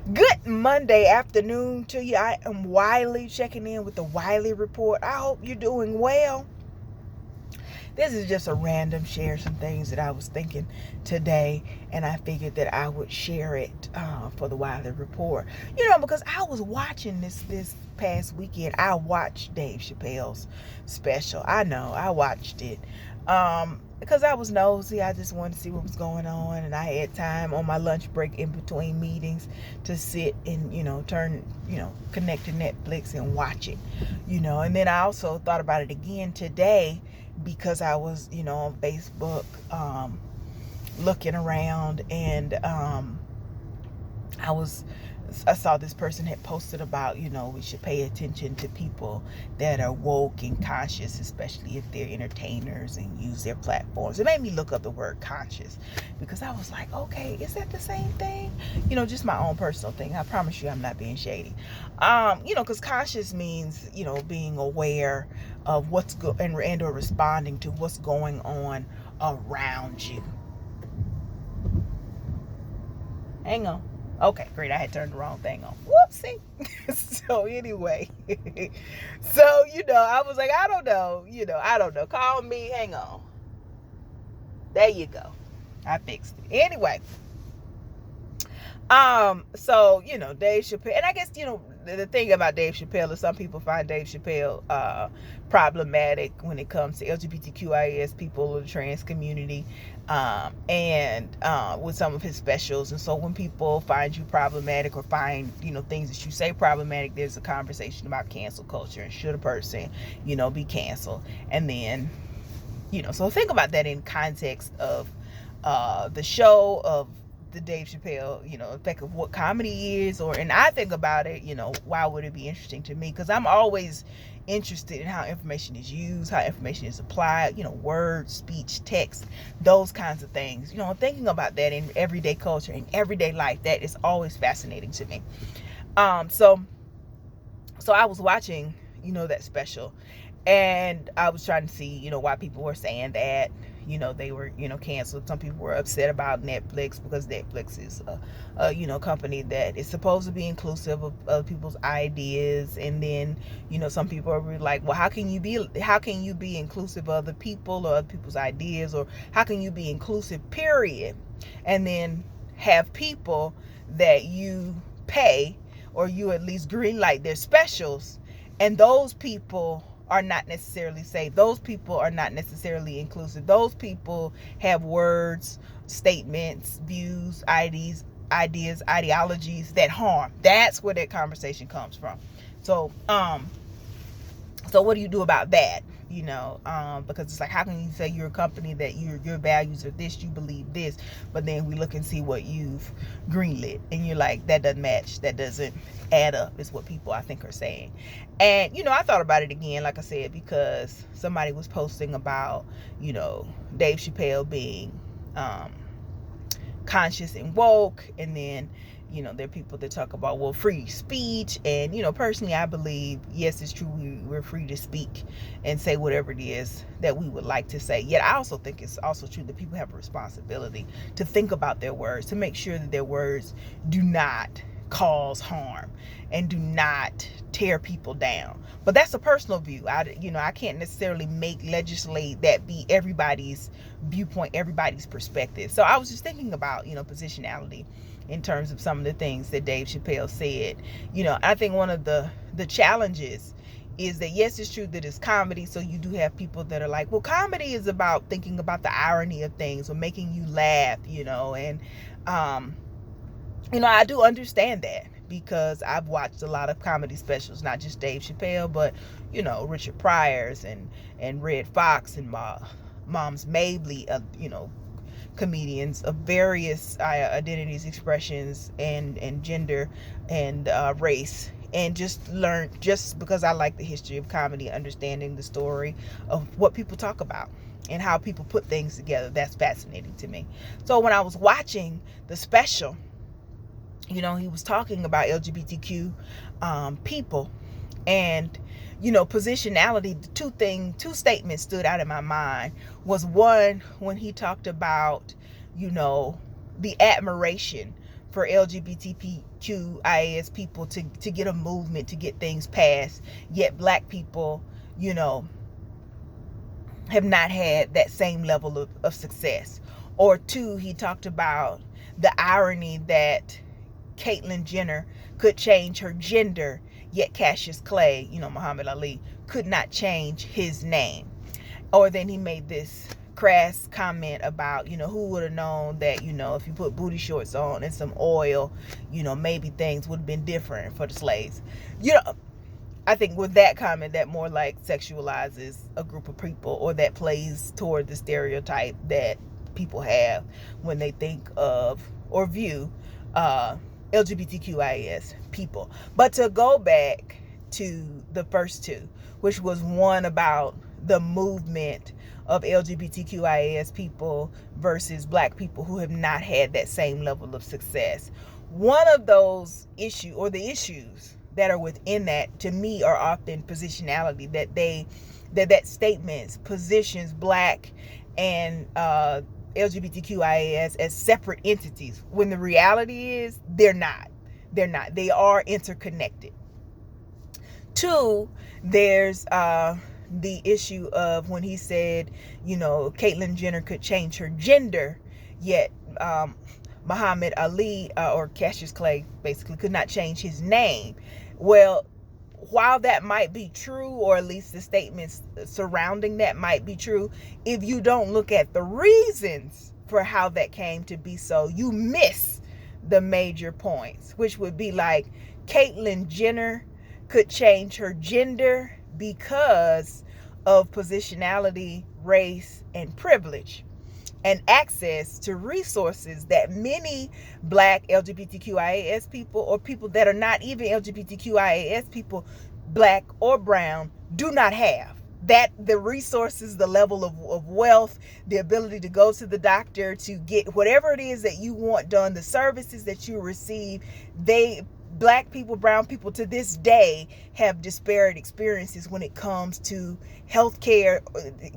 Good Monday afternoon to you. I am Wiley, checking in with the Wiley Report. I hope you're doing well. This is just a random share, some things that I was thinking today, and I figured that I would share it for the Wiley Report. Because I was watching this past weekend. I watched Dave Chappelle's special. I know, I watched it. Because I was nosy. I just wanted to see what was going on, and I had time on my lunch break in between meetings to sit and connect to Netflix and watch it. And then I also thought about it again today because I was on Facebook looking around, and I saw this person had posted about, we should pay attention to people that are woke and conscious, especially if they're entertainers and use their platforms. It made me look up the word conscious, because I was like, okay, is that the same thing? Just my own personal thing. I promise you I'm not being shady. Because conscious means, being aware of what's and or responding to what's going on around you. Hang on. Okay, great. I had turned the wrong thing on. Whoopsie. So anyway, I was like, I don't know. Call me. Hang on. There you go. I fixed it. Anyway. Dave Chappelle, and I guess, the thing about Dave Chappelle is some people find Dave Chappelle problematic when it comes to LGBTQIS people or the trans community, and with some of his specials. And so when people find you problematic or find, things that you say problematic, there's a conversation about cancel culture and should a person, be canceled. And then, so think about that in context of the show, of the Dave Chappelle, effect of what comedy is, and I think about it, why would it be interesting to me? Because I'm always interested in how information is used, how information is applied, words, speech, text, those kinds of things. Thinking about that in everyday culture, in everyday life, that is always fascinating to me. So I was watching, that special, and I was trying to see, why people were saying that, they were, canceled. Some people were upset about Netflix because Netflix is a company that is supposed to be inclusive of other people's ideas. And then, some people are like, well, how can you be inclusive of other people or other people's ideas? Or how can you be inclusive, period? And then have people that you pay, or you at least greenlight their specials, and those people are not necessarily safe. Those people are not necessarily inclusive. Those people have words, statements, views, ideas, ideologies that harm. That's where that conversation comes from. So what do you do about that? Because it's like, how can you say you're a company that your values are this, you believe this, but then we look and see what you've greenlit, and you're like, that doesn't match, that doesn't add up, is what people, I think, are saying. And I thought about it again, like I said, because somebody was posting about Dave Chappelle being conscious and woke, and then there are people that talk about, well, free speech. And personally, I believe, yes, it's true, we're free to speak and say whatever it is that we would like to say. Yet I also think it's also true that people have a responsibility to think about their words, to make sure that their words do not cause harm and do not tear people down. But that's a personal view. I can't necessarily legislate that be everybody's viewpoint, everybody's perspective. So I was just thinking about positionality in terms of some of the things that Dave Chappelle said. I think one of the challenges is that, yes, it's true that it's comedy, so you do have people that are like, well, comedy is about thinking about the irony of things or making you laugh, and I do understand that, because I've watched a lot of comedy specials, not just Dave Chappelle, but Richard Pryor's and Red Fox and Moms Mabley, comedians of various identities, expressions, and gender and race. And just because I like the history of comedy, understanding the story of what people talk about and how people put things together, that's fascinating to me. So when I was watching the special, he was talking about LGBTQ people, and positionality. Two statements stood out in my mind. Was one, when he talked about the admiration for LGBTQIAS people to get a movement, to get things passed, yet black people, you know, have not had that same level of success. Or two, he talked about the irony that Caitlyn Jenner could change her gender, yet Cassius Clay, Muhammad Ali, could not change his name. Or then he made this crass comment about, who would have known that, if you put booty shorts on and some oil, maybe things would have been different for the slaves. I think with that comment, that more like sexualizes a group of people, or that plays toward the stereotype that people have when they think of or view LGBTQIAS people. But to go back to the first two, which was one about the movement of LGBTQIAS people versus black people who have not had that same level of success. One of those issues, or the issues that are within that, to me, are often positionality, that statements positions black and LGBTQIAS as separate entities, when the reality is they're not. They are interconnected. Two, there's the issue of when he said, Caitlyn Jenner could change her gender, yet Muhammad Ali, or Cassius Clay, basically could not change his name. Well, while that might be true, or at least the statements surrounding that might be true, if you don't look at the reasons for how that came to be so, you miss the major points, which would be like Caitlyn Jenner could change her gender because of positionality, race, and privilege, and access to resources that many black LGBTQIAS people, or people that are not even LGBTQIAS people, black or brown, do not have. That the resources, the level of wealth, the ability to go to the doctor, to get whatever it is that you want done, the services that you receive, black people, brown people, to this day have disparate experiences when it comes to healthcare,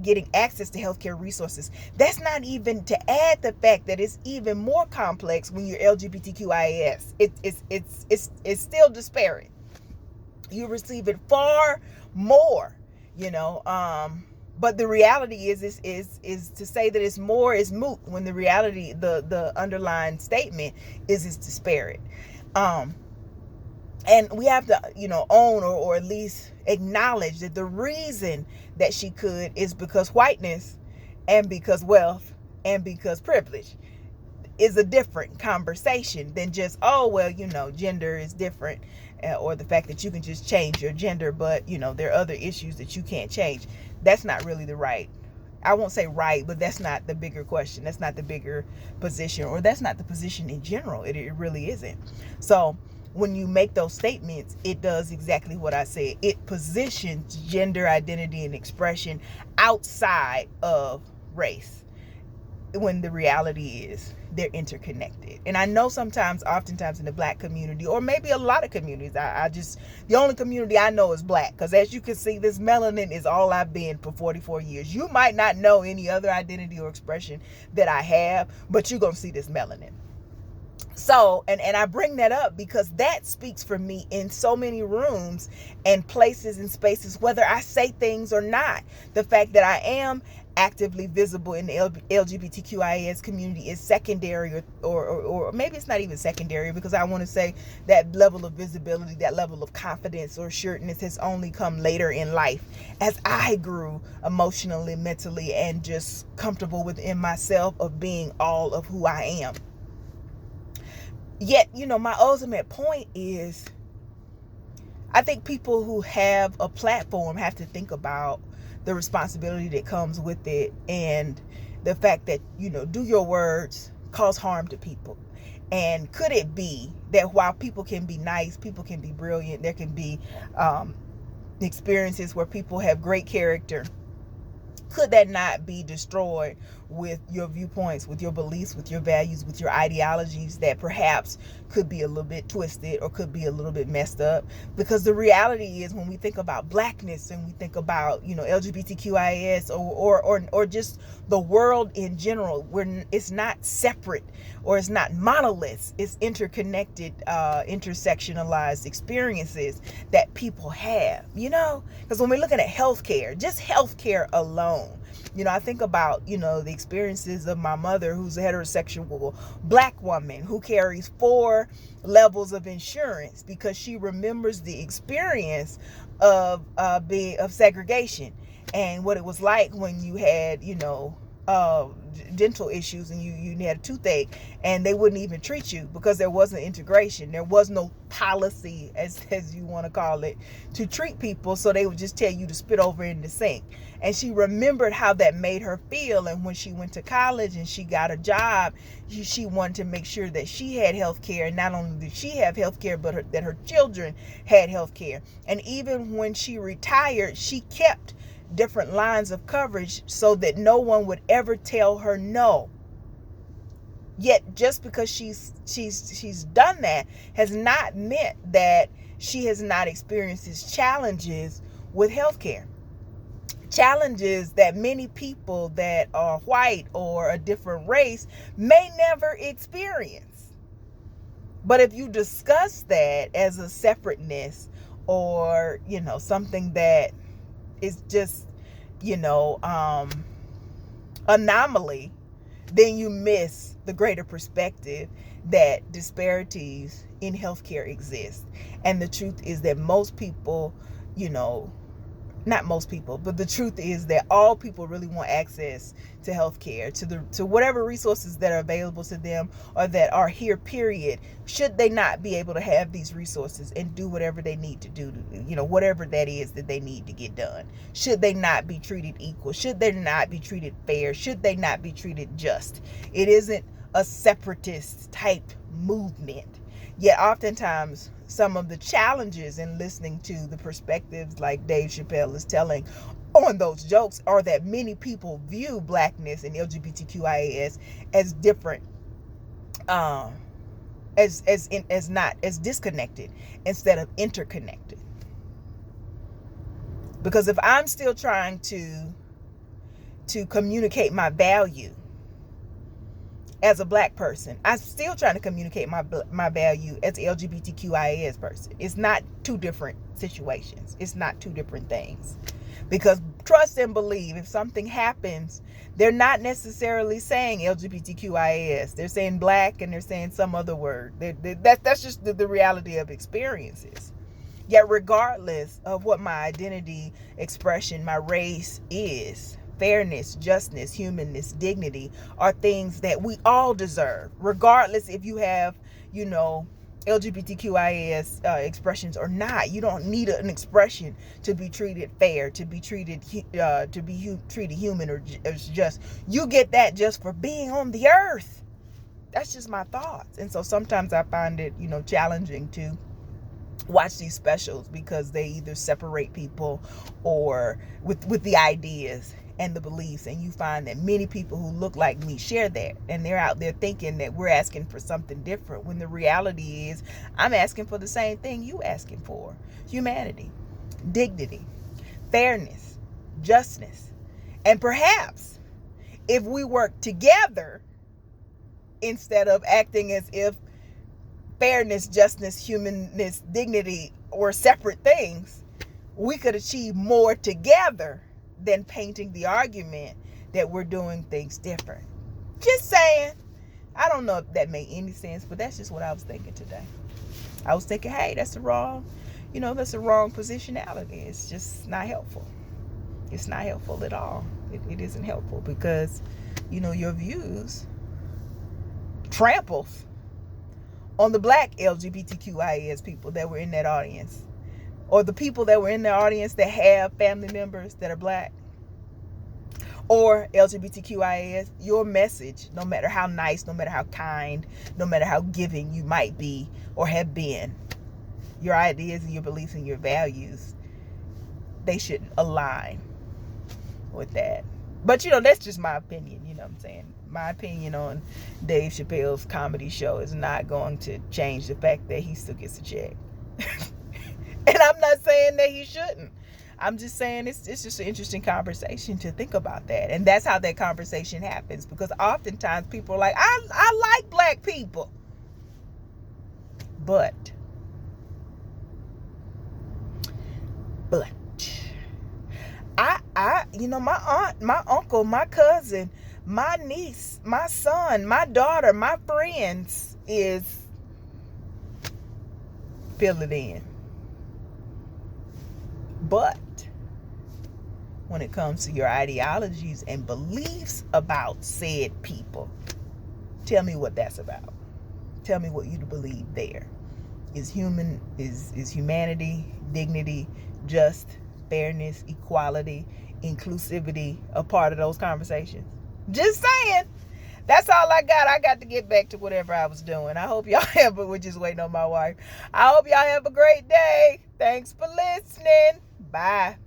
getting access to healthcare resources. That's not even to add the fact that it's even more complex when you're LGBTQIAS. It's still disparate. You receive it far more, but the reality is to say that it's more is moot, when the reality, the underlying statement is it's disparate. And we have to, own or at least acknowledge that the reason that she could is because whiteness, and because wealth, and because privilege is a different conversation than just, gender is different, or the fact that you can just change your gender, but, there are other issues that you can't change. That's not really I won't say right, but that's not the bigger question. That's not the bigger position, or that's not the position in general. It really isn't. So when you make those statements, it does exactly what I said. It positions gender identity and expression outside of race, when the reality is they're interconnected. And I know oftentimes in the black community, or maybe a lot of communities, the only community I know is black, because as you can see, this melanin is all I've been for 44 years. You might not know any other identity or expression that I have, but you're going to see this melanin. So, and I bring that up because that speaks for me in so many rooms and places and spaces, whether I say things or not. The fact that I am actively visible in the LGBTQIAS community is secondary, or maybe it's not even secondary, because I want to say that level of visibility, that level of confidence or assuredness has only come later in life, as I grew emotionally, mentally, and just comfortable within myself of being all of who I am. Yet, my ultimate point is, I think people who have a platform have to think about the responsibility that comes with it, and the fact that, do your words cause harm to people? And could it be that while people can be nice, people can be brilliant, there can be experiences where people have great character, could that not be destroyed with your viewpoints, with your beliefs, with your values, with your ideologies that perhaps could be a little bit twisted or could be a little bit messed up. Because the reality is, when we think about blackness and we think about, LGBTQIAS or just the world in general, where it's not separate or it's not monoliths, it's interconnected, intersectionalized experiences that people have, because when we're looking at healthcare, just healthcare alone, I think about, the experiences of my mother, who's a heterosexual black woman who carries 4 levels of insurance because she remembers the experience of segregation and what it was like when you had, dental issues and you had a toothache, and they wouldn't even treat you because there wasn't integration. There was no policy, as you want to call it, to treat people. So they would just tell you to spit over in the sink. And she remembered how that made her feel. And when she went to college and she got a job, she wanted to make sure that she had health care. And not only did she have health care, but that her children had health care. And even when she retired, she kept different lines of coverage so that no one would ever tell her no. Yet just because she's done that has not meant that she has not experienced these challenges with healthcare. Challenges that many people that are white or a different race may never experience. But if you discuss that as a separateness or, something that is just, anomaly, then you miss the greater perspective that disparities in healthcare exist. And the truth is that most people, not most people, but the truth is that all people really want access to healthcare, to whatever resources that are available to them or that are here, period, should they not be able to have these resources and do whatever they need to do, whatever that is that they need to get done. Should they not be treated equal? Should they not be treated fair? Should they not be treated just? It isn't a separatist type movement. Yet oftentimes some of the challenges in listening to the perspectives like Dave Chapelle is telling on those jokes are that many people view blackness and LGBTQIAS as different, as disconnected instead of interconnected. Because if I'm still trying to communicate my value as a black person, I'm still trying to communicate my value as an LGBTQIAS person. It's not 2 different situations. It's not 2 different things. Because trust and believe, if something happens, they're not necessarily saying LGBTQIAS. They're saying black and they're saying some other word. That's just the reality of experiences. Yet regardless of what my identity expression, my race is, fairness, justness, humanness, dignity are things that we all deserve, regardless if you have, LGBTQIAS expressions or not. You don't need an expression to be treated fair, to be treated treated human or just. You get that just for being on the earth. That's just my thoughts. And so sometimes I find it, challenging to watch these specials because they either separate people or with the ideas and the beliefs, and you find that many people who look like me share that, and they're out there thinking that we're asking for something different, when the reality is I'm asking for the same thing you asking for: humanity, dignity, fairness, justness. And perhaps if we work together, instead of acting as if fairness, justness, humanness, dignity were separate things, we could achieve more together than painting the argument that we're doing things different. Just saying. I don't know if that made any sense, but that's just what I was thinking today. I was thinking, hey, that's the wrong positionality. It's just not helpful. It's not helpful at all. It isn't helpful because, your views tramples on the black LGBTQIAS people that were in that audience, or the people that were in the audience that have family members that are black or LGBTQIAS. Your message, no matter how nice, no matter how kind, no matter how giving you might be or have been, your ideas and your beliefs and your values, they should align with that. But, you know, that's just my opinion. You know what I'm saying? My opinion on Dave Chappelle's comedy show is not going to change the fact that he still gets a check. And I'm not saying that he shouldn't. I'm just saying it's just an interesting conversation to think about that. And that's how that conversation happens. Because oftentimes people are like, I like black people. But I you know, my aunt, my uncle, my cousin, my niece, my son, my daughter, my friends is, fill it in. But when it comes to your ideologies and beliefs about said people, tell me what that's about. Tell me what you believe there. Is humanity, dignity, just, fairness, equality, inclusivity a part of those conversations? Just saying. That's all I got. I got to get back to whatever I was doing. I hope y'all have, but we're just waiting on my wife. I hope y'all have a great day. Thanks for listening. Bye.